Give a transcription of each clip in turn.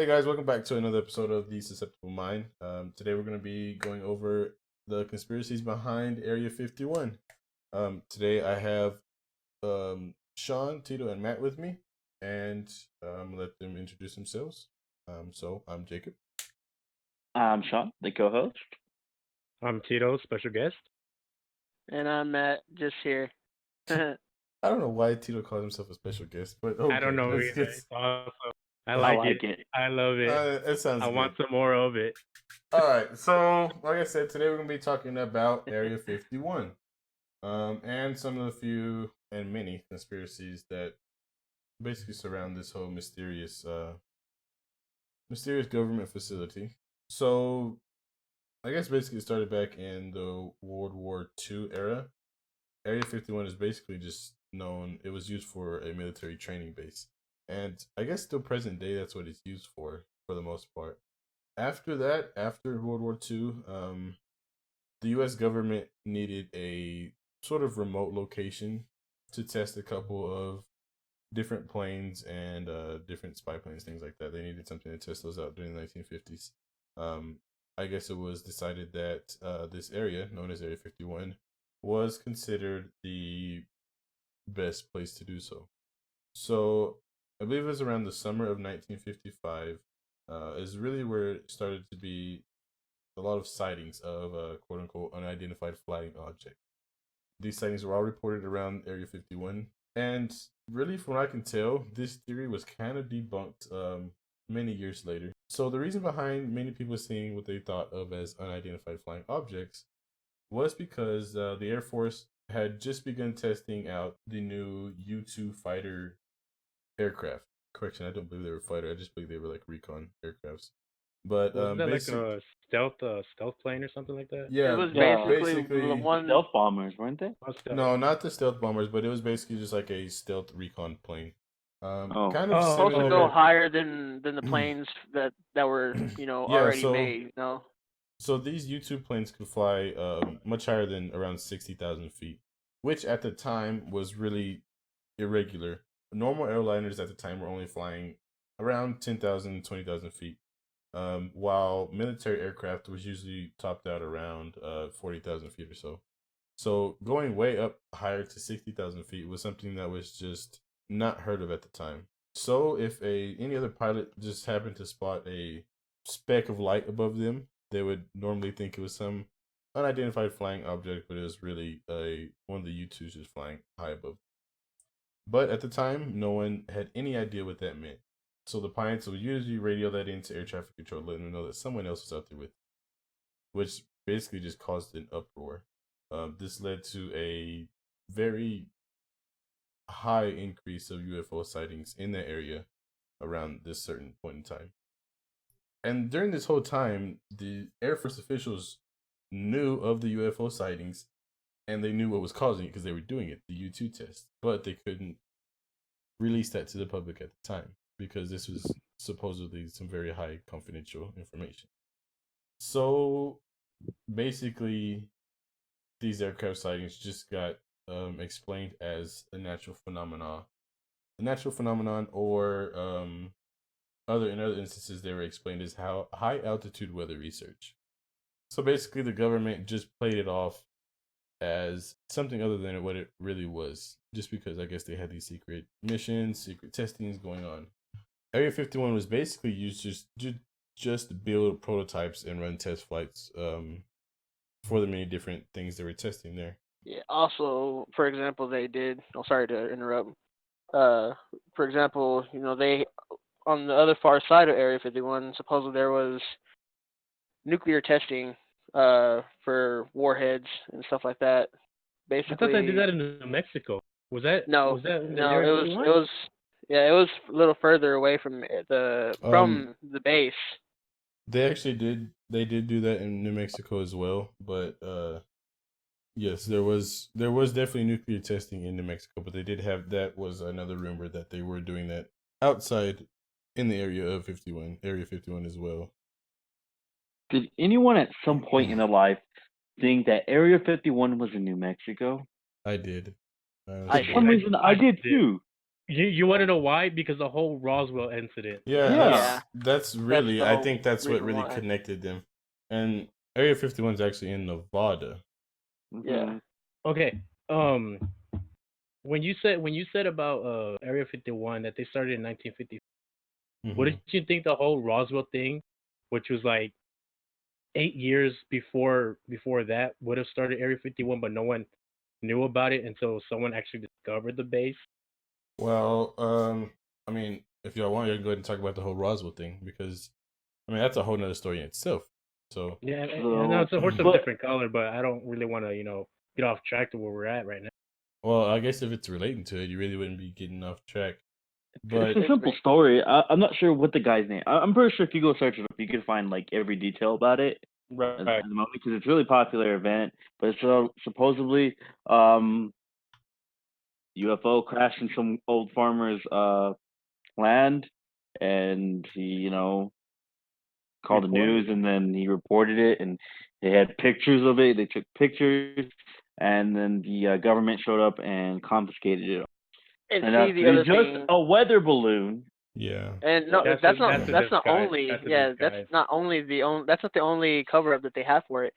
Hey guys, welcome back to another episode of the Susceptible Mind. Today we're going to be going over the conspiracies behind Area 51. Today I have Sean, Tito, and Matt with me, and let them introduce themselves. So I'm Jacob. I'm Sean, the co-host. I'm Tito, special guest. And I'm Matt, just here. I don't know why Tito calls himself a special guest, but okay. I don't know either. It's awesome. I like it. I love it. It sounds I good. want some more of it. All right. So, like I said, today we're going to be talking about Area 51. And some of the few and many conspiracies that basically surround this whole mysterious government facility. So, I guess basically it started back in the World War II era. Area 51 is basically just known, it was used for a military training base. And I guess still present day, that's what it's used for the most part. After that, after World War II, the U.S. government needed a sort of remote location to test a couple of different planes and different spy planes, things like that. They needed something to test those out during the 1950s. I guess it was decided that this area, known as Area 51, was considered the best place to do so. So I believe it was around the summer of 1955 is really where it started to be a lot of sightings of quote-unquote unidentified flying object. These sightings were all reported around Area 51. And really, from what I can tell, this theory was kind of debunked many years later. So the reason behind many people seeing what they thought of as unidentified flying objects was because the Air Force had just begun testing out the new U-2 fighter aircraft. Correction, I don't believe they were fighter. I just believe they were like recon aircrafts. But wasn't that like a stealth plane or something like that? Yeah, it was basically the one stealth bombers, weren't they? No, not the stealth bombers, but it was basically just like a stealth recon plane. Kind of supposed similar. to go higher than the planes that were already made. So these U-2 planes could fly much higher than around 60,000 feet, which at the time was really irregular. Normal airliners at the time were only flying around 10,000, 20,000 feet, while military aircraft was usually topped out around 40,000 feet or so. So going way up higher to 60,000 feet was something that was just not heard of at the time. So if any other pilot just happened to spot a speck of light above them, they would normally think it was some unidentified flying object, but it was really one of the U-2s just flying high above. But at the time, no one had any idea what that meant. So the pilots would usually radio that into air traffic control, letting them know that someone else was out there with them, which basically just caused an uproar. This led to a very high increase of UFO sightings in the area around this certain point in time. And during this whole time, the Air Force officials knew of the UFO sightings, and they knew what was causing it because they were doing it, the U-2 test. But they couldn't release that to the public at the time because this was supposedly some very high confidential information. So basically, these aircraft sightings just got explained as a natural phenomenon, or in other instances they were explained as how high altitude weather research. So basically, the government just played it off as something other than what it really was, just because I guess they had these secret missions, secret testings going on. Area 51 was basically used just to build prototypes and run test flights for the many different things they were testing there. Yeah. Also, for example, they did. Oh, sorry to interrupt. For example, they on the other far side of Area 51, supposedly there was nuclear testing for warheads and stuff like that. Basically, I thought they did that in New Mexico. Was that? No, was that no. It was. Yeah, it was a little further away from the base. They actually did. They did do that in New Mexico as well, but yes, there was definitely nuclear testing in New Mexico, but they did have, that was another rumor that they were doing that outside in the area of Area 51 as well. Did anyone at some point in their life think that Area 51 was in New Mexico? I did. For some reason, I did too. You want to know why? Because the whole Roswell incident. Yeah, Yeah. that's really. the I whole think that's what reason really why. connected them. And Area 51 is actually in Nevada. Yeah. Okay. When you said about Area 51 that they started in 1950, what did you think the whole Roswell thing, which was like 8 years before that, would have started Area 51, but no one knew about it until someone actually discovered the base? Well, I mean, if y'all want, you can go ahead and talk about the whole Roswell thing because, I mean, that's a whole nother story in itself. So Yeah, I So, know it's a horse of but different color, but I don't really want to, get off track to where we're at right now. well, I guess if it's relating to it, you really wouldn't be getting off track. it's But a simple story. I'm not sure what the guy's name. I'm pretty sure if you go search it up, you can find like every detail about it at Right. the moment because it's a really popular event. But it's supposedly UFO crashed in some old farmer's land, and he called the news, and then he reported it, and they had pictures of it. They took pictures, and then the government showed up and confiscated it. And And see the other just thing. a weather balloon. yeah, And no, That's that's a not disguise. only That's a that's disguise. not only that's not the only cover up that they have for it.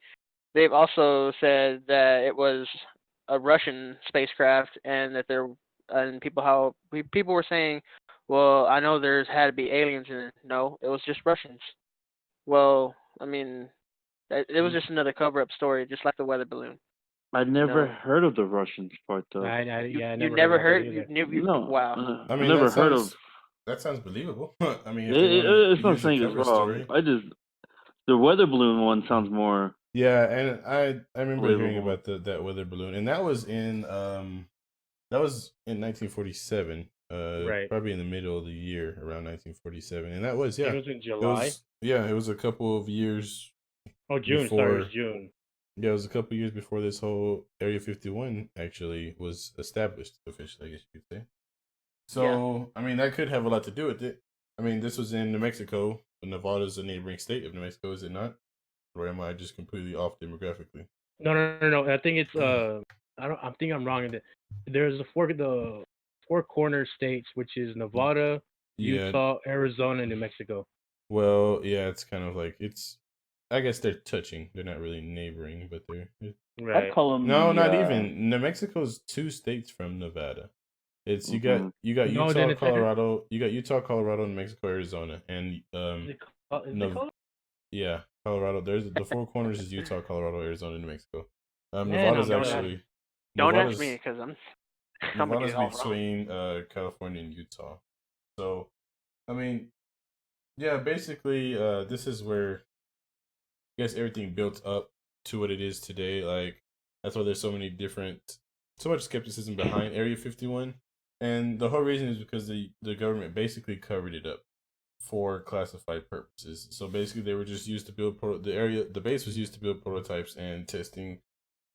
They've also said that it was a Russian spacecraft and that people were saying, well, I know there's had to be aliens in it. No, it was just Russians. Well, I mean, it was just another cover up story, just like the weather balloon. I never No. heard of the Russians part though. I You never never heard heard that either. No, wow. I I've mean never heard of. that sounds believable. I mean, if they want It's to not use a saying it's cover wrong. story, The weather balloon one sounds more yeah, and I remember hearing believable. about that weather balloon, and that was in 1947. Right. Probably in the middle of the year, around 1947, and that was It was in it July. was it was a couple of years Oh, June. Sorry, it was before. June. Yeah, it was a couple of years before this whole Area 51 actually was established officially, I guess you could say. So, I mean, that could have a lot to do with it. I mean, this was in New Mexico. Nevada's a neighboring state of New Mexico, is it not? Or am I just completely off demographically? No. I think it's I think I'm wrong in that. There's the four corner states, which is Nevada, Yeah. Utah, Arizona, and New Mexico. Well, yeah, it's kind of like I guess they're touching. They're not really neighboring, but they're. Right. I'd call them No, not even. New Mexico's 2 states from Nevada. It's you got No, Utah, then it's Colorado. You got Utah, Colorado, New Mexico, Arizona, and Is it Colorado? yeah, Colorado. There's the 4 corners is Utah, Colorado, Arizona, New Mexico. Man, Nevada's don't actually Don't ask Nevada's me because I'm gonna get Nevada's it all wrong. between California and Utah. So, I mean, yeah, basically, this is where I guess everything built up to what it is today. Like that's why there's so much skepticism behind Area 51, and the whole reason is because the government basically covered it up for classified purposes. So basically, they were just used to build the base was used to build prototypes and testing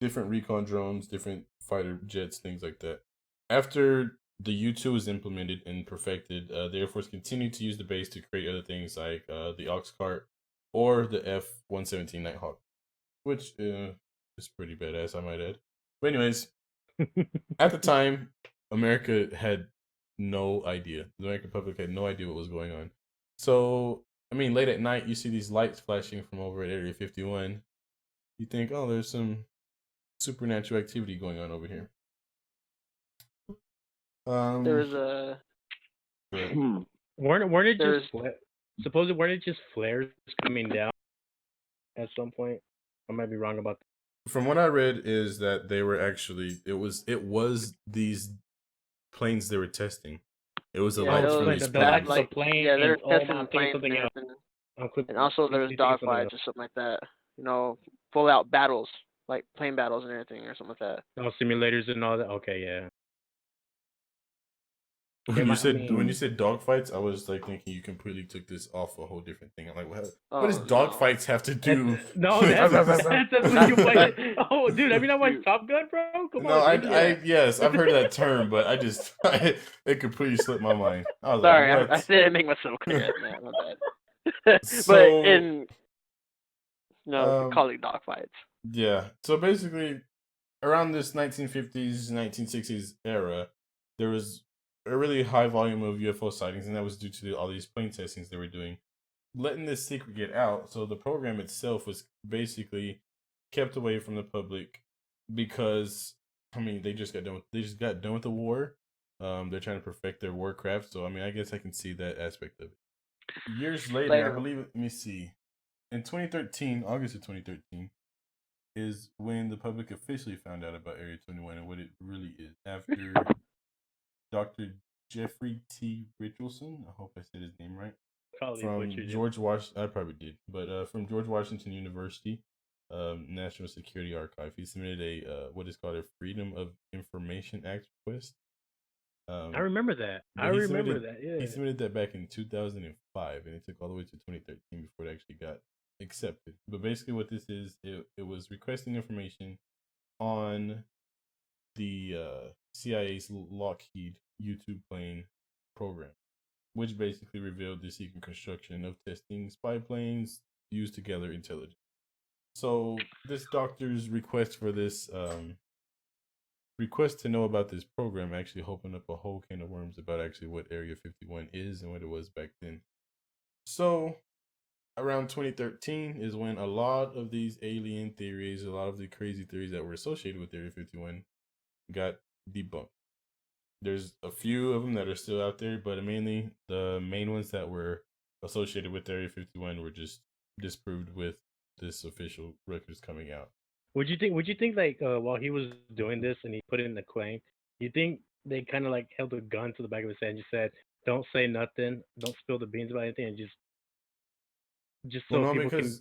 different recon drones, different fighter jets, things like that. After the U-2 was implemented and perfected, the Air Force continued to use the base to create other things like the Ox Cart or the F-117 Nighthawk, which is pretty badass, I might add. But anyways, at the time, America had no idea. The American public had no idea what was going on. So, I mean, late at night, you see these lights flashing from over at Area 51. You think, oh, there's some supernatural activity going on over here. There was a weren't it just supposedly weren't it just flares coming down at some point? I might be wrong about that. From what I read is that they were actually it was these planes they were testing. It was the lights from these planes. The plane. Yeah, they're testing the planes something else. And also there was dogfights or something like that. Full out battles, like plane battles and everything or something like that. Oh, simulators and all that. Okay, yeah. When you said dogfights, I was like thinking you completely took this off a whole different thing. I'm like, what does dogfights have to do? No, that's what you like. Oh, dude, I mean, I watched Top Gun, bro. Come on. Yes, I've heard that term, but it completely slipped my mind. I was Sorry, like, what? I didn't make myself clear. Man, my bad. But call it dogfights. Yeah. So basically, around this 1950s, 1960s era, there was a really high volume of UFO sightings, and that was due to all these plane testings they were doing, letting this secret get out. So the program itself was basically kept away from the public because I mean they just got done with the war. They're trying to perfect their warcraft. So I mean, I guess I can see that aspect of it. Years later, I believe. Let me see. In 2013, August of 2013, is when the public officially found out about Area 21 and what it really is. After Dr. Jeffrey T. Richardson, I hope I said his name right, Probably from butchered it. George Washington, I probably did, but from George Washington University, National Security Archive, he submitted a what is called a Freedom of Information Act request. I remember that. Yeah. He submitted that back in 2005, and it took all the way to 2013 before it actually got accepted. But basically, what this is, it was requesting information on the CIA's Lockheed YouTube plane program, which basically revealed the secret construction of testing spy planes used to gather intelligence. So this doctor's request for this request to know about this program actually opened up a whole can of worms about actually what Area 51 is and what it was back then. So around 2013 is when a lot of these alien theories, a lot of the crazy theories that were associated with Area 51 got debunked. There's a few of them that are still out there, but mainly the main ones that were associated with Area 51 were just disproved with this official records coming out. Would you think like while he was doing this and he put in the claim, you think they kind of like held a gun to the back of his head and just said, "Don't say nothing, don't spill the beans about anything," and just so people can.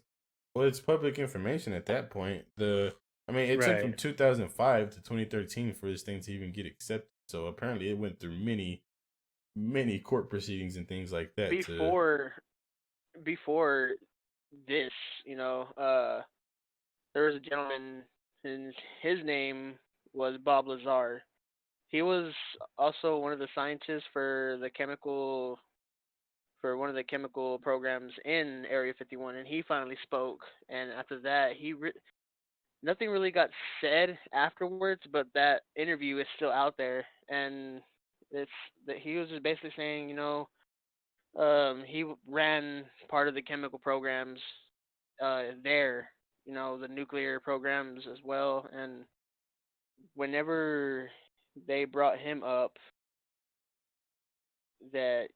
Well, it's public information at that point. It took from 2005 to 2013 for this thing to even get accepted. So apparently, it went through many court proceedings and things like that. Before this, there was a gentleman, and his name was Bob Lazar. He was also one of the scientists for one of the chemical programs in Area 51, and he finally spoke. And after that, nothing really got said afterwards, but that interview is still out there, and it's that he was just basically saying, he ran part of the chemical programs there, the nuclear programs as well. And whenever they brought him up, that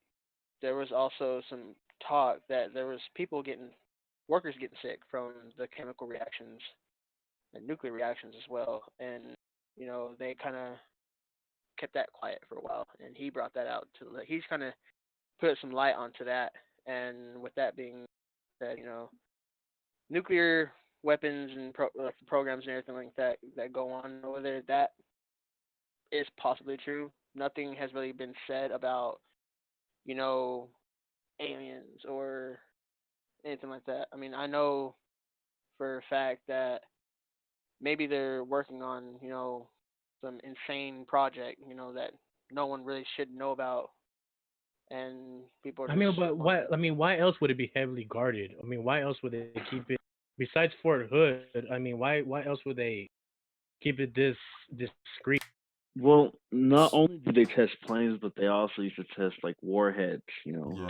there was also some talk that there was workers getting sick from the chemical reactions and nuclear reactions as well. And, they kind of kept that quiet for a while. And he brought that out he's kind of put some light onto that. And with that being said, nuclear weapons and programs and everything like that go on over there, that is possibly true. Nothing has really been said about, aliens or anything like that. I mean, I know for a fact that maybe they're working on, some insane project, that no one really should know about, and people are. Why else would it be heavily guarded? I mean, why else would they keep it besides Fort Hood? I mean, why else would they keep it this discreet? Well, not only did they test planes, but they also used to test like warheads,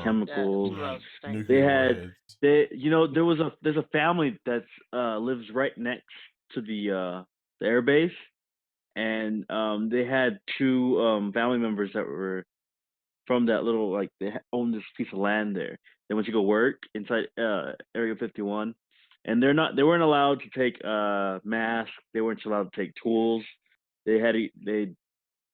chemicals. Nuclear warheads. There's a family that lives right next to the airbase, and they had two family members that were from that little, like, they own this piece of land there. They went to go work inside Area 51, and they weren't allowed to take masks. They weren't allowed to take tools. They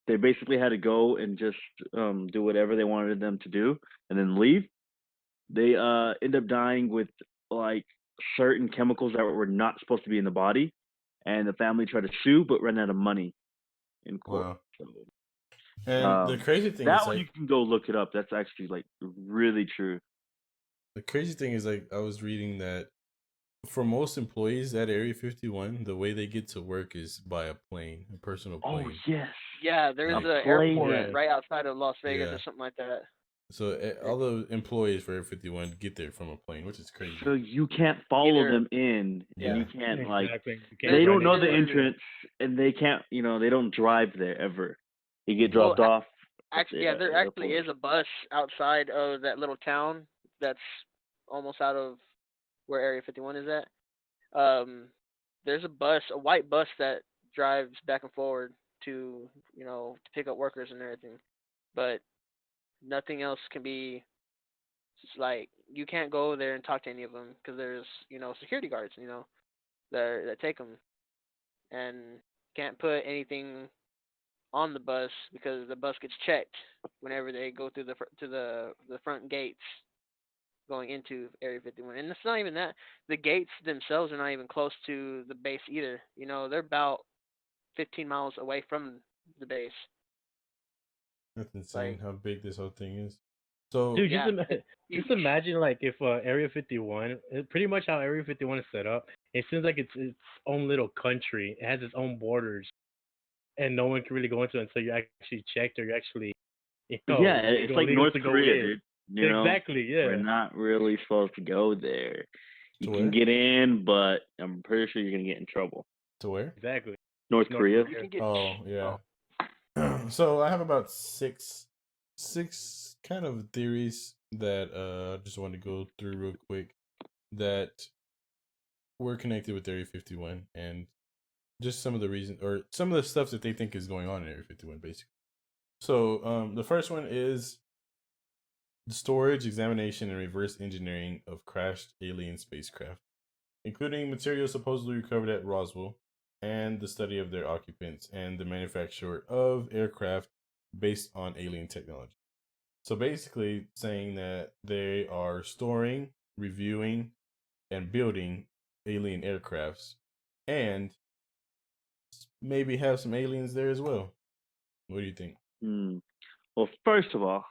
basically had to go and just do whatever they wanted them to do and then leave. They end up dying with like certain chemicals that were not supposed to be in the body, and the family tried to sue but ran out of money in court. Wow. And the crazy thing that is, one, you can go look it up. That's actually like really true. The crazy thing is, like, I was reading that for most employees at Area 51, the way they get to work is by a plane, a personal plane. Oh, yes. Yeah, there's an airport right outside of Las Vegas or something like that. So all the employees for Area 51 get there from a plane, which is crazy. So you can't follow them in, and you can't they don't know the entrance, and they can't, they don't drive there ever. They get dropped off. Actually, yeah, there actually is a bus outside of that little town that's almost out of where Area 51 is at. There's a white bus that drives back and forward to, to pick up workers and everything. But nothing else can be, it's like, you can't go there and talk to any of them because there's, security guards, that take them, and can't put anything on the bus because the bus gets checked whenever they go through the front gates going into Area 51. And it's not even that. The gates themselves are not even close to the base either. They're about 15 miles away from the base. That's insane how big this whole thing is. So, dude, yeah, just imagine like if Area 51, pretty much how Area 51 is set up. It seems like it's its own little country. It has its own borders, and no one can really go into it until you're actually checked or you're actually, yeah, it's like North Korea, dude. Exactly, yeah. We're not really supposed to go there. You To can where? get in, but I'm pretty sure you're gonna get in trouble. To where? Exactly. North Korea. Oh yeah. So I have about six kind of theories that I just want to go through real quick that were connected with Area 51 and just some of the reason or some of the stuff that they think is going on in Area 51 basically. So the first one is the storage, examination, and reverse engineering of crashed alien spacecraft, including materials supposedly recovered at Roswell, and the study of their occupants and the manufacture of aircraft based on alien technology. So basically saying that they are storing, reviewing, and building alien aircrafts and maybe have some aliens there as well. What do you think? Well, first of all,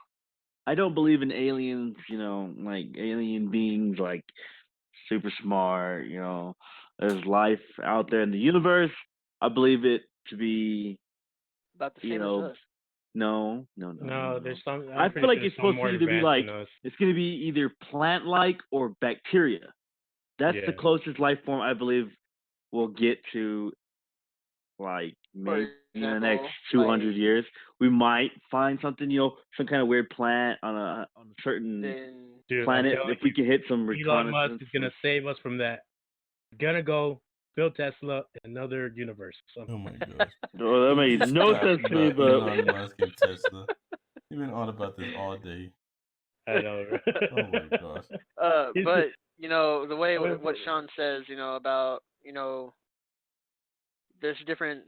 I don't believe in aliens, like alien beings, like super smart, there's life out there in the universe. I believe it to be about the same as us. No. There's some. I feel like it's supposed to either be like it's going to be either plant-like or bacteria. That's the closest life form I believe we'll get to, like maybe in the next 200 years. We might find something, some kind of weird plant on a certain planet. If we can hit some reconnaissance. Elon Musk is gonna save us from that. Gonna go build Tesla in another universe. Oh my gosh. Oh, that made no sense to me, but Elon Musk and Tesla. You've been on about this all day. I know. Oh my gosh. But the way what Sean says, about there's different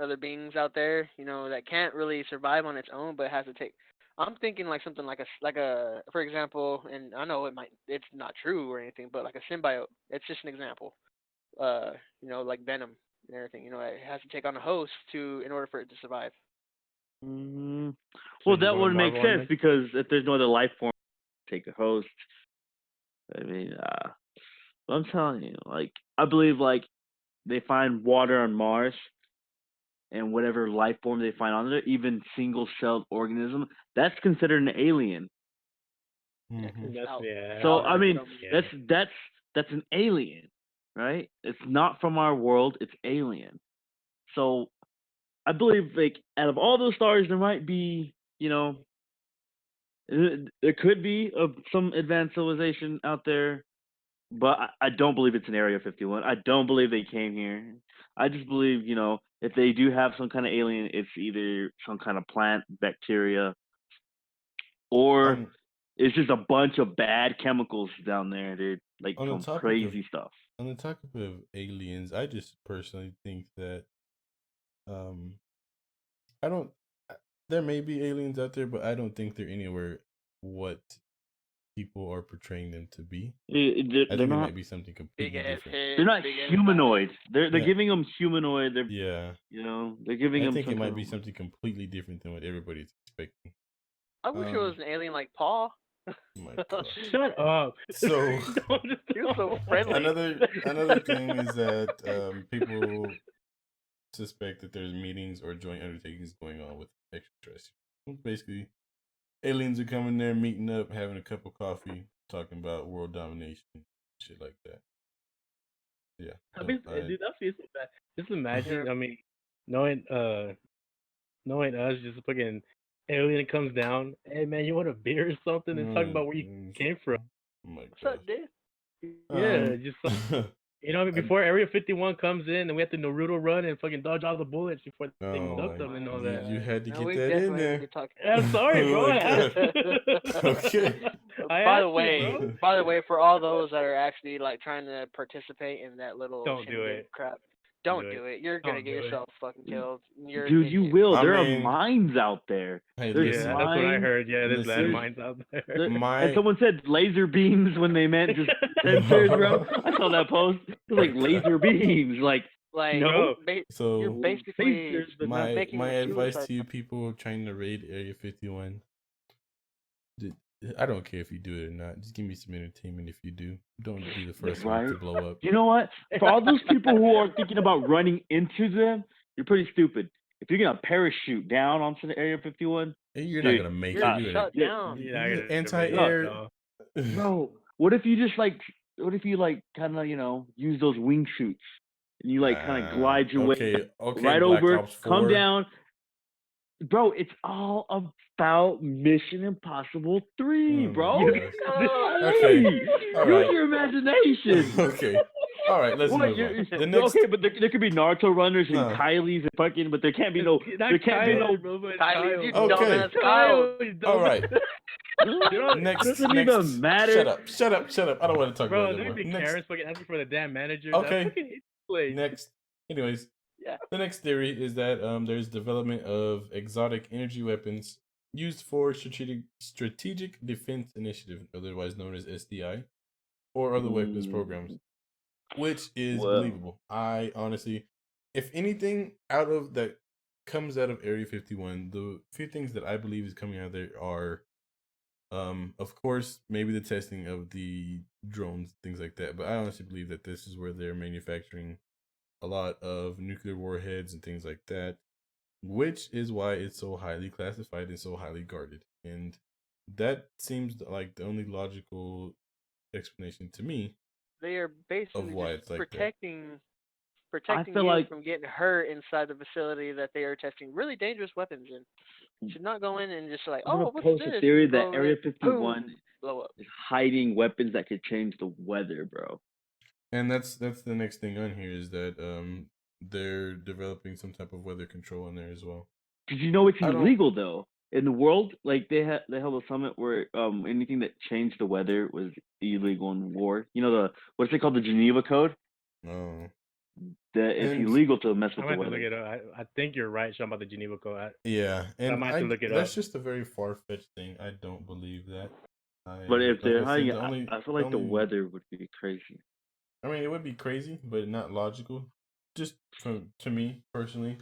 other beings out there, that can't really survive on its own, but has to take. I'm thinking like something like a for example, and I know it's not true or anything, but like a symbiote. It's just an example. Like venom and everything. It has to take on a host in order for it to survive. Well, that would make sense because if there's no other life form, take a host. I mean, I'm telling you, like I believe, like they find water on Mars, and whatever life form they find on there, even single-celled organism, that's considered an alien. Mm-hmm. So I mean, that's an alien, right? It's not from our world; it's alien. So I believe, like, out of all those stars, there might be, there could be some advanced civilization out there, but I don't believe it's an Area 51. I don't believe they came here. I just believe, if they do have some kind of alien, it's either some kind of plant, bacteria, or it's just a bunch of bad chemicals down there, dude. Like some crazy stuff. On the topic of aliens, I just personally think that I don't. There may be aliens out there, but I don't think they're anywhere what people are portraying them to be. I think it might be something completely different. They're not humanoid. They're giving them humanoid. They're giving them. I think it might be something completely different than what everybody's expecting. I wish it was an alien like Paul. Oh my God. Shut up. So you're so friendly. Another thing is that people suspect that there's meetings or joint undertakings going on with extraterrestrials. Basically, aliens are coming there, meeting up, having a cup of coffee, talking about world domination, shit like that. Yeah. I mean, dude, that feels so bad. Just imagine, I mean, knowing us, just fucking alien comes down. Hey man, you want a beer or something? And talk about where you came from. Oh my What's up, gosh. dude? Yeah, just like, you know, before Area 51 comes in, and we have to Naruto run and fucking dodge all the bullets before they abduct them and all that. You had to No, get we that in definitely there. need to talk. I'm sorry, Oh bro. my I had God. to. Okay. By the way, for all those that are actually like trying to participate in that little Don't do shindig it. crap, don't Do do it. it. You're gonna Don't get do it. yourself fucking killed. You're an Dude, you idiot. will. I There are mean- mines out there. Hey, There's listen. Yeah, that's what I mines. heard. Yeah, there's Listen. landmines out there. And someone said laser beams when they meant just sensors, bro. I saw that post. It was like laser beams. Like, Like, no. you're So basically Lasers, but not my making my a advice suicide to you people trying to raid Area 51. I don't care if you do it or not. Just give me some entertainment if you do. Don't be the first one to Right. blow up. You know what? For all those people who are thinking about running into them, you're pretty stupid. If you're gonna parachute down onto the Area 51, You're dude, not gonna make You're it. You're shut gonna, down. Yeah, you're I anti-air. no. bro, what if you just what if you kind of, use those wing chutes and you kind of glide your way okay, right Black over, Ops 4. come down. Bro, it's all about Mission Impossible 3, Oh my bro. gosh. Okay, all Use right. your imagination. Okay, all right. Let's What, move on. The next, okay, but there could be Naruto runners and No. Kylies and fucking, but there can't be Not there can't be no. Kyle, bro, but Kylie, you Kyle. Okay. dumbass Kyle. all right. It doesn't even matter. Shut up. I don't want to talk Bro, about it there'd anymore. be Next, Karens fucking asking for the damn manager. Okay. I fucking hate this place. next. Anyways, Yeah. the next theory is that there's development of exotic energy weapons used for strategic defense initiative, otherwise known as SDI, or other weapons programs, which is Well. believable. I honestly, if anything out of that comes out of Area 51, the few things that I believe is coming out of there are, of course, maybe the testing of the drones, things like that. But I honestly believe that this is where they're manufacturing a lot of nuclear warheads and things like that, which is why it's so highly classified and so highly guarded. And that seems like the only logical explanation to me. They are basically why just it's like that. protecting feel you like- from getting hurt inside the facility that they are testing really dangerous weapons in. You should not go in and just like, I'm oh, gonna what's post this? a theory You go that in, Area boom, 51 blow up. is hiding weapons that could change the weather, bro. And that's the next thing on here is that they're developing some type of weather control in there as well. Did you know it's I don't- illegal though? In the world, like they held a summit where anything that changed the weather was illegal in war. You know what's it called, the Geneva Code? Oh. That it's And- illegal to mess I with might the have to look weather. it up. I think you're right, Sean, about the Geneva Code. Yeah, and might have to look it that's up. just a very far-fetched thing. I don't believe that. But if like they're I said, hiding it, the only- I feel like the only- weather would be crazy. I mean, it would be crazy, but not logical. Just to me personally,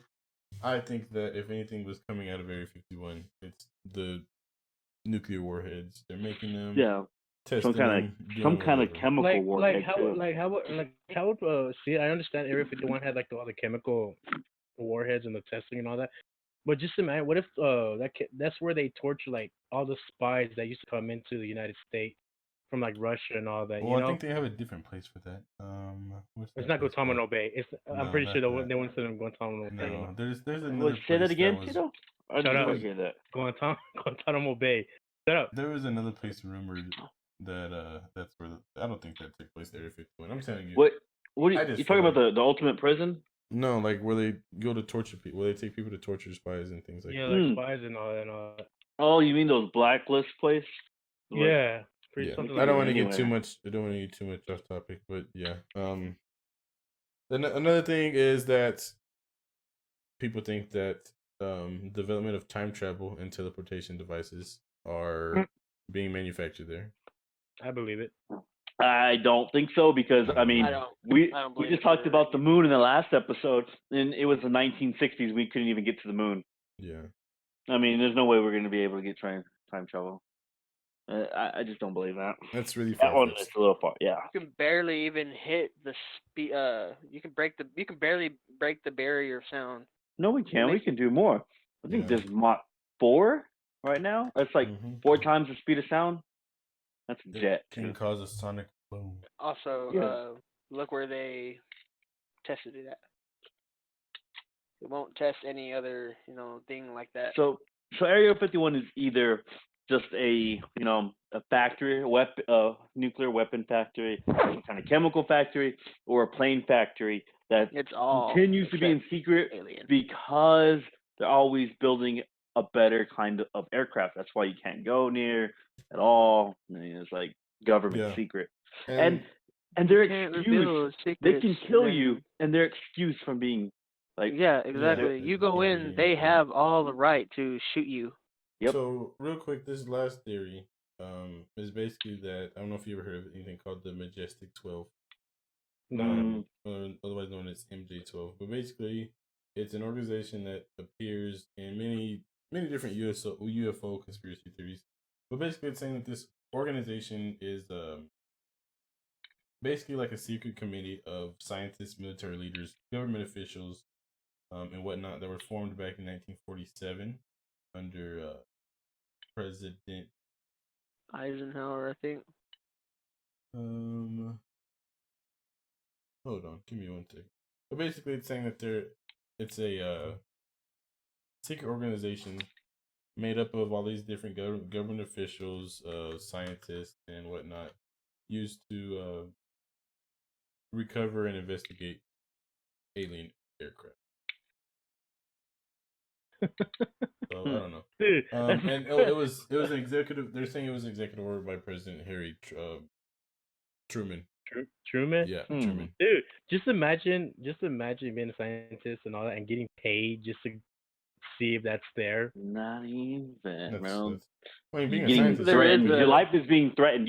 I think that if anything was coming out of Area 51, it's the nuclear warheads. They're making them, Yeah, testing some kind them, of doing whatever. chemical warhead how see, I understand Area 51 had like all the chemical warheads and the testing and all that, but just imagine what if that's where they torture like all the spies that used to come into the United States from like Russia and all that. Well, you know, I think they have a different place for that. What's it's that not place called? Guantanamo Bay. I'm No, pretty not sure that. they wouldn't send them Guantanamo Bay. No, there's another Wait, say that place again, was- Tito? I Shut didn't up. quite hear that. Guantanamo Bay. Shut up. There was another place rumored that that's where I don't think that took place at Area 51. I'm telling you. What I you just talking feel about the ultimate prison? No, like where they go to torture people, where they take people to torture spies and things like Yeah, that. like spies and all that. Oh, you mean those blacklist place? Like, Yeah. Yeah. Something I like don't that. want to get Anyway. too much. I don't want to get too much off topic, but yeah. Then another thing is that people think that development of time travel and teleportation devices are being manufactured there. I believe it. I don't think so because I mean I don't we believe just it talked either. about the moon in the last episode, and it was the 1960s. We couldn't even get to the moon. Yeah. I mean, there's no way we're going to be able to get time travel. I just don't believe that. That's really That one far-fetched. is a little far. Yeah. You can barely even hit the speed. You can barely break the barrier of sound. No, we can. We can do more. I think Yeah. there's Mach 4 right now. That's like Mhm. 4 times the speed of sound. That's a It jet. can cause a sonic boom. Also, Yeah. look where they tested it at. It won't test any other, thing like that. So So Area 51 is either just a factory, nuclear weapon factory, some kind of chemical factory, or a plane factory that It's all continues to be in secret alien. because they're always building a better kind of aircraft. That's why you can't go near at all. I mean, it's like government secret. And their excuse, they can kill you, and their excuse from being like, yeah, exactly. You go in, they have all the right to shoot you. Yep. So real quick, this last theory is basically that I don't know if you ever heard of anything called the Majestic 12. Otherwise known as MJ12. But basically, it's an organization that appears in many different UFO conspiracy theories. But basically, it's saying that this organization is basically like a secret committee of scientists, military leaders, government officials, and whatnot that were formed back in 1947 under President Eisenhower, I think. Hold on, give me one second. But basically, it's saying that it's a secret organization made up of all these different government officials, scientists, and whatnot, used to recover and investigate alien aircraft. So I don't know. Dude, and it was an executive. They're saying it was an executive order by President Harry Truman. Truman? Yeah, Truman. Dude, just imagine being a scientist and all that and getting paid just to see if that's there. Not even, bro. I mean, being a scientist, your life is being threatened.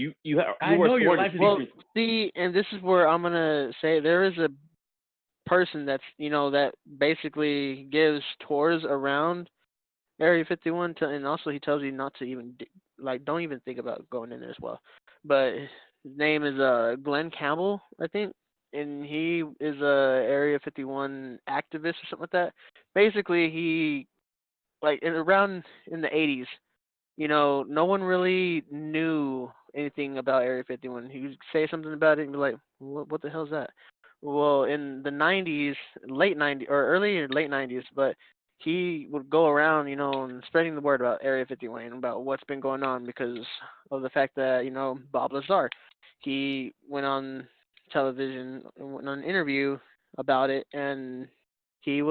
I know your life is well, see, and this is where I'm gonna say there is a person that's that basically gives tours around Area 51, and also he tells you not to even don't even think about going in there as well. But his name is Glen Campbell, I think, and he is a Area 51 activist or something like that. Basically, he around in the 80s, no one really knew anything about Area 51. He would say something about it and be like, "What the hell is that?" Well, in the 90s, late 90s or early or late 90s, but he would go around, and spreading the word about Area 51 and about what's been going on because of the fact that, Bob Lazar, he went on television and went on an interview about it, and he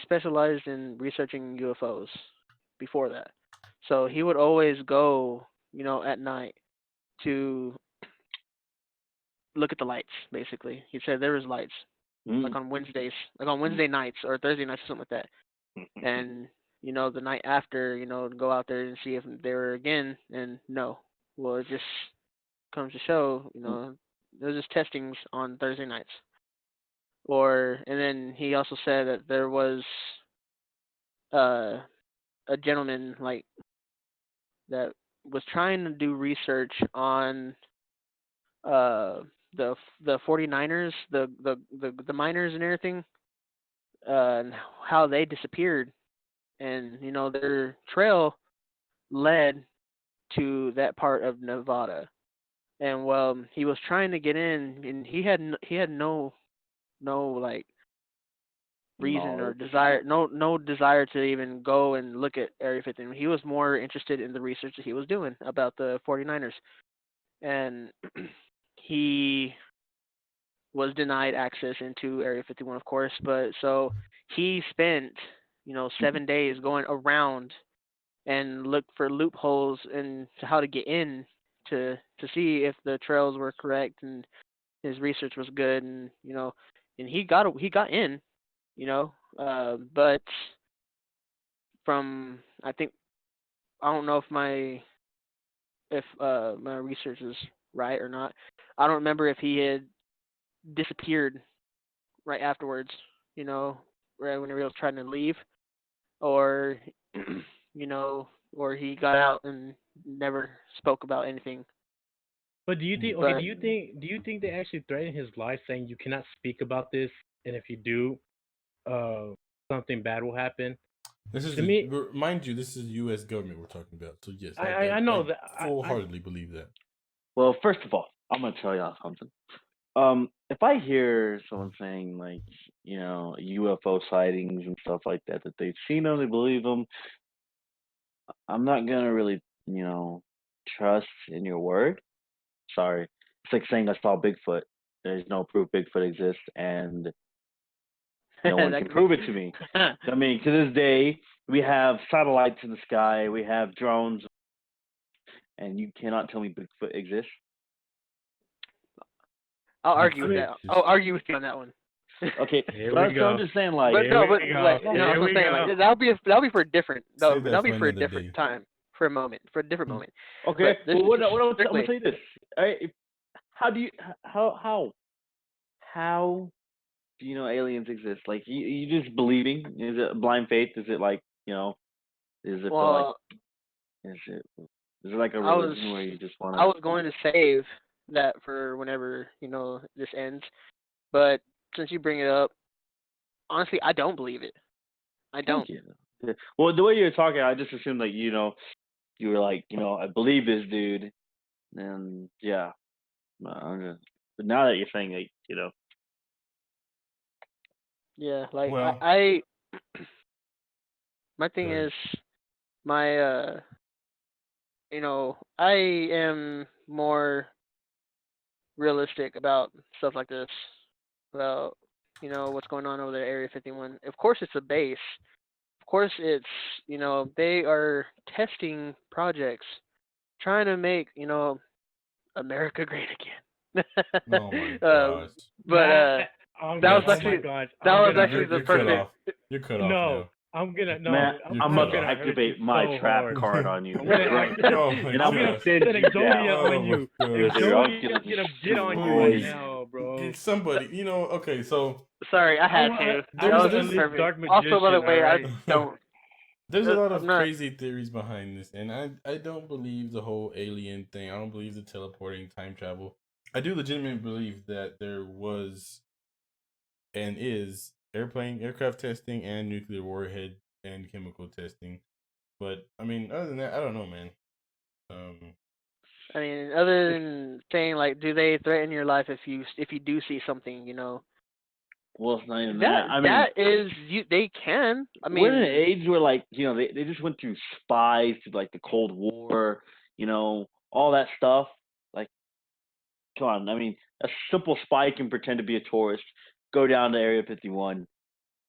specialized in researching UFOs before that. So he would always go, at night to look at the lights, basically. He said there was lights, like on Wednesdays, like on Wednesday nights or Thursday nights or something like that. And, the night after, go out there and see if they were again, and no. Well, it just comes to show, there's just testings on Thursday nights. And then he also said that there was a gentleman, that was trying to do research on the 49ers, the miners and everything, and how they disappeared, and their trail led to that part of Nevada, and well, he was trying to get in, and he had no reason or desire, no desire to even go and look at Area 51. He was more interested in the research that he was doing about the 49ers, and he was denied access into Area 51, of course, but so he spent, 7 days going around and looked for loopholes and how to get in to see if the trails were correct and his research was good, and and he got in, but from I don't know if my research is right or not. I don't remember if he had disappeared right afterwards, right when he was trying to leave, or or he got out and never spoke about anything. But do you think? Okay, do you think they actually threatened his life, saying you cannot speak about this, and if you do, something bad will happen? This is mind you, this is the U.S. government we're talking about. So yes, I know that. I full-heartedly believe that. Well, first of all, I'm gonna tell y'all something. If I hear someone saying UFO sightings and stuff like that they've seen them, they believe them, I'm not gonna really, trust in your word. Sorry. It's like saying I saw Bigfoot. There's no proof Bigfoot exists, and no one That can could be. prove it to me. I mean, to this day, we have satellites in the sky, we have drones, and you cannot tell me Bigfoot exists. I'll argue with Bigfoot that. is I'll argue with you on that one. Okay, Here so, we so I'm go. just saying, like, But Here no, we but go. like, you know, Here I'm we saying go. like that'll be for a different Save that'll that be for for a another different day. time, for a moment, for a different moment. okay, But this well, is I'm strictly. gonna say this. All right, how do you, how do you know aliens exist? Like, you just believing? Is it blind faith? Is it like, is it for like, Well, is it, is it like a I was religion where you just want I to? was going to save that for whenever this ends, but since you bring it up, honestly, I don't believe it. I don't. Thank you. Yeah. Well, the way you're talking, I just assumed like, you were like, I believe this dude, and yeah, no, but now that you're saying like, Yeah, like Well, I my thing good. is my I am more realistic about stuff like this, about what's going on over there, Area 51. Of course, it's a base. Of course, it's they are testing projects, trying to make America great again. Oh my uh, gosh. but I'm that gonna. was Oh That's my actually gosh. that I'm was gonna actually hurt the you're you cut so. off. perfect. You're cut off No, now. I'm gonna. man, No, You're I'm cut about to gonna off. hurt you activate my so trap hard. card on you I'm gonna right act. now, Oh my and I'm gonna gosh. send Send you down. Exodia Oh on my you. gosh. Dude, I'm Exodia's gonna gonna get on you destroy right you. now, bro. Somebody, okay, so Sorry, I I had want. to. I That there's want was to just there's unleash perfect. Dark Also, by the Magician. All way, I right. don't. there's a lot I'm of not. crazy theories behind this, and I don't believe the whole alien thing. I don't believe the teleporting time travel. I do legitimately believe that there was and is aircraft testing and nuclear warhead and chemical testing. But I mean, other than that, I don't know, man. Um, I mean, other than saying like, do they threaten your life if you do see something? Well, it's not even That that. I mean, that is you. They can. I we're in an mean, age where, like, they just went through spies to like the Cold War, all that stuff. Like, come on. I mean, a simple spy can pretend to be a tourist, go down to Area 51,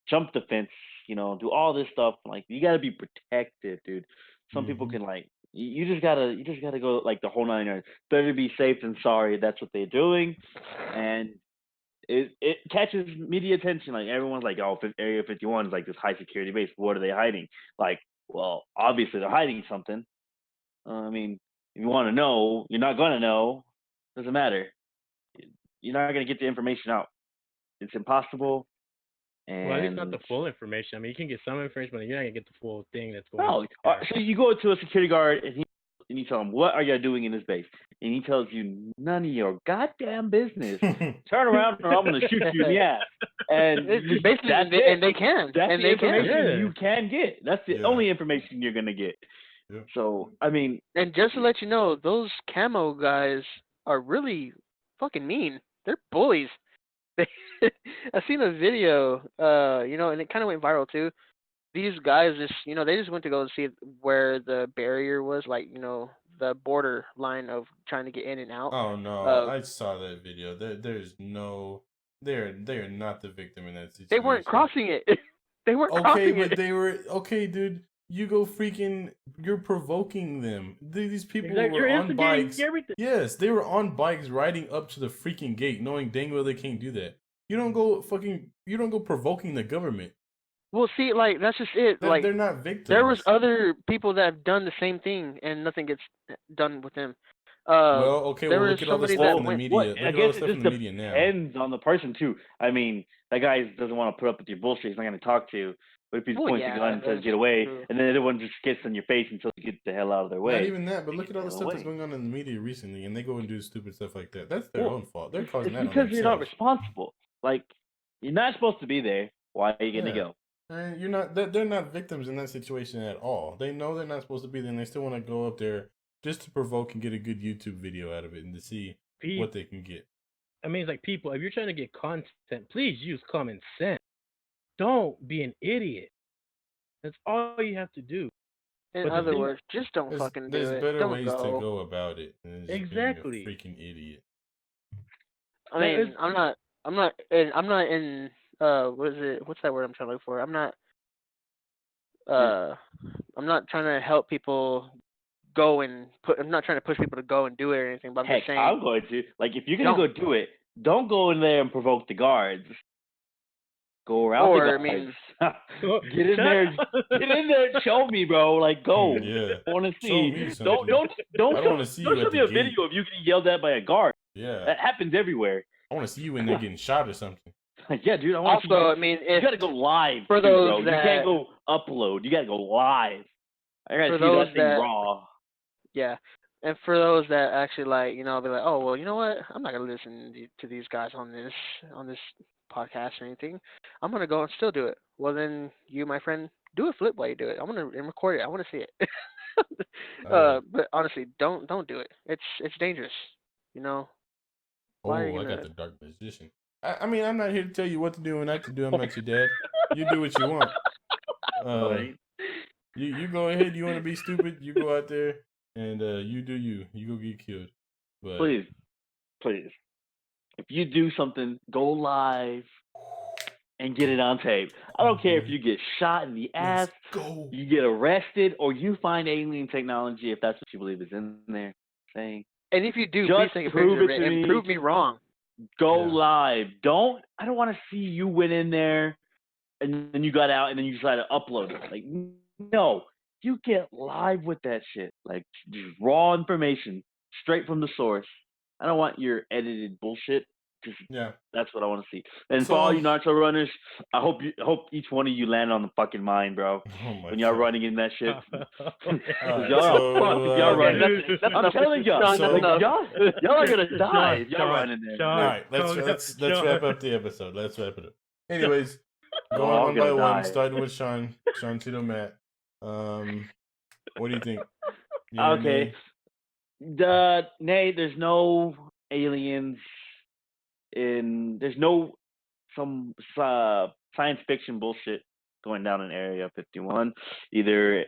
jump the fence, do all this stuff. Like, you got to be protected, dude. Some people mhm. can, like, you just gotta go like the whole 9 yards. Better be safe than sorry. That's what they're doing, and it catches media attention. Like, everyone's like, oh, Area 51 is like this high security base. What are they hiding? Like, well, obviously they're hiding something. I mean, if you want to know, you're not gonna know. Doesn't matter. You're not gonna get the information out. It's impossible. Well, at least not And the full information. I mean, you can get some information, but you're not gonna get the full thing that's going on no, there. so you go to a security guard and you tell him, what are you doing in this base? And he tells you, none of your goddamn business. Turn around or I'm going to shoot you in the ass. And basically, that's and it. they can. That's And the they can. information Yeah. you can get. That's the Yeah. only information you're going to get. Yeah. So, I mean, And just to let you know, those camo guys are really fucking mean. They're bullies. I seen a video, and it kind of went viral too. These guys just, they just went to go see where the barrier was, like, the border line of trying to get in and out. Oh no, I saw that video. There's no, they are not the victim in that situation. They weren't crossing it. They weren't Okay, crossing but it. they were okay, dude. You're provoking them. These people Exactly. were You're on instigating bikes. everything. Yes, they were on bikes riding up to the freaking gate, knowing dang well they can't do that. You don't go provoking the government. Well, see, like, that's just it. Like, They're not victims. there was other people that have done the same thing, and nothing gets done with them. Well, okay, there well, was look at all the somebody stuff that in the went. media. I Look at all guess the it stuff just in the media now. depends on the person, too. I mean, that guy doesn't want to put up with your bullshit. He's not going to talk to you. But if he just Well, points a yeah, gun and says, that's get away, true. and then everyone just gets in your face until you get the hell out of their way. Not even that, but they look get at all the the stuff hell that's away. going on in the media recently, and they go and do stupid stuff like that. That's their Well, own fault. They're causing It's that on because you're not themselves. responsible. Like, you're not supposed to be there. Why are you going to Yeah. go? And you're not. They're not victims in that situation at all. They know they're not supposed to be there, and they still want to go up there just to provoke and get a good YouTube video out of it, and to see what they can get. I mean, it's like, people, if you're trying to get content, please use common sense. Don't be an idiot. That's all you have to do. In But the other thing, words, just don't fucking do There's it. better Don't ways to go. go about it than just exactly. being a freaking idiot. I That is, mean, I'm not in. What is it? What's that word I'm trying to look for? Uh, I'm not trying to help people go and put. I'm not trying to push people to go and do it or anything. But I'm Heck, just saying, I'm going to. Like, if you're gonna don't. go do it, don't go in there and provoke the guards. Go around Or, the I mean, guards. Get in there. Get in there and show me, bro. Like, go. Yeah. I want to Show see. me Don't something. don't I don't show, want to see don't you show at me the a gate. video of you getting yelled at by a guard. Yeah. That happens everywhere. I want to see you in there getting shot or something. Yeah, dude. I want to see also, you. I mean, You if gotta go live, for too, those bro. You that can't go upload. You gotta go live. I gotta for see those that thing that raw. yeah, and for those that actually like, be like, oh well, you know what? I'm not gonna listen to these guys on this podcast or anything. I'm gonna go and still do it. Well, then you, my friend, do a flip while you do it. I'm gonna record it. I want to see it. Alright. But honestly, don't do it. It's dangerous. You know. Why are you Oh, I gonna? got the dark position. I mean, I'm not here to tell you what to do and not to do. I'm not your dad. You do what you want. You go ahead. You want to be stupid? You go out there and you do you. You go get killed. But Please. If you do something, go live and get it on tape. I don't care if you get shot in the ass, go. you get arrested, or you find alien technology if that's what you believe is in there. Saying, And if you do, just please take a prove picture it of to it and me. prove me wrong. Go Yeah. live. I don't want to see you went in there and then you got out and then you decided to upload it. Like, no, you get live with that shit. Like, just raw information straight from the source. I don't want your edited bullshit. Yeah. That's what I want to see. And for all you Naruto runners, I hope each one of you land on the fucking mine, bro. Oh my When y'all God. running in that shit. Alright, Y'all so, are fucked if y'all running. Dude, I'm telling y'all, so- y'all are gonna die if y'all Sean, running there. Sean, Alright, let's wrap up the episode. Let's wrap it up. Anyways, going all one by gonna one, die. starting with Sean Tito Matt. What do you think? Yeah, Okay. There's no aliens there's no some science fiction bullshit going down in Area 51. Either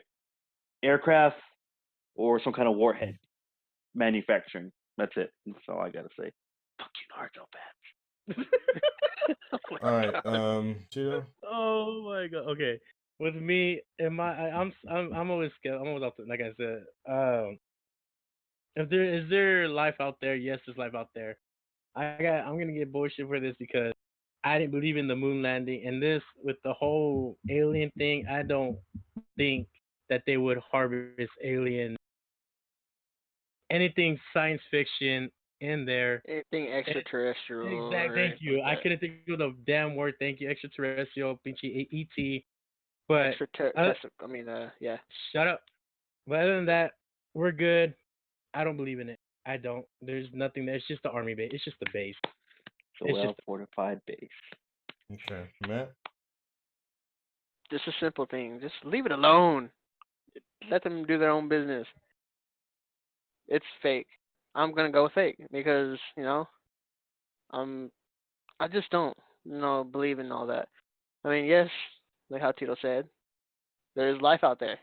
aircraft or some kind of warhead manufacturing. That's it. That's all I gotta say. Fuck you, Naruto fans. All right, Tito. Oh my god. Okay, with me, I'm always scared. I'm always out there, like I said. If there is there life out there, yes, there's life out there. I'm gonna get bullshit for this because I didn't believe in the moon landing, and this with the whole alien thing. I don't think that they would harvest alien anything science fiction in there. Anything extraterrestrial. Exactly. Thank you. I couldn't think of the damn word. Thank you. Extraterrestrial, pinchy ET. But yeah. Shut up. But other than that, we're good. I don't believe in it. I don't. There's nothing there. It's just the army base. It's just the base. It's a well-fortified base. Okay, Matt. Just a simple thing. Just leave it alone. Let them do their own business. It's fake. I'm gonna go fake because I just don't believe in all that. I mean, yes, like how Tito said, there is life out there.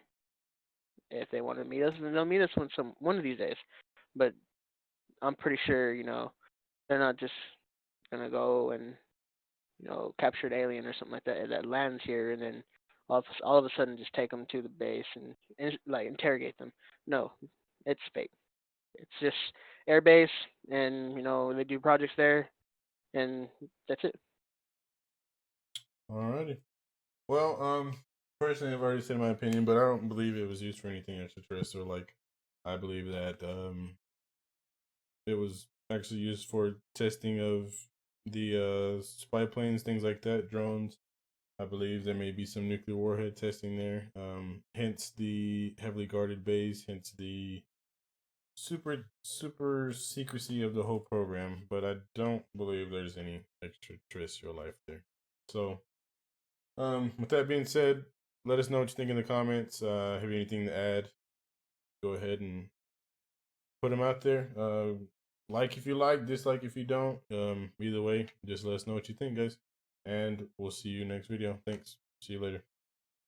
If they want to meet us, then they'll meet us one of these days. But I'm pretty sure they're not just gonna go and capture an alien or something like that lands here and then all of a sudden just take them to the base and like interrogate them. No, it's fake. It's just air base, and they do projects there, and that's it. Alrighty. Well, personally, I've already said my opinion, but I don't believe it was used for anything extraterrestrial. Like, I believe that it was actually used for testing of the spy planes, things like that, drones. I believe there may be some nuclear warhead testing there. Hence the heavily guarded base. Hence the super secrecy of the whole program. But I don't believe there's any extraterrestrial life there. So, with that being said, let us know what you think in the comments. Have you anything to add? Go ahead and put them out there. Like if you like, dislike if you don't. Either way, just let us know what you think, guys. And we'll see you next video. Thanks. See you later.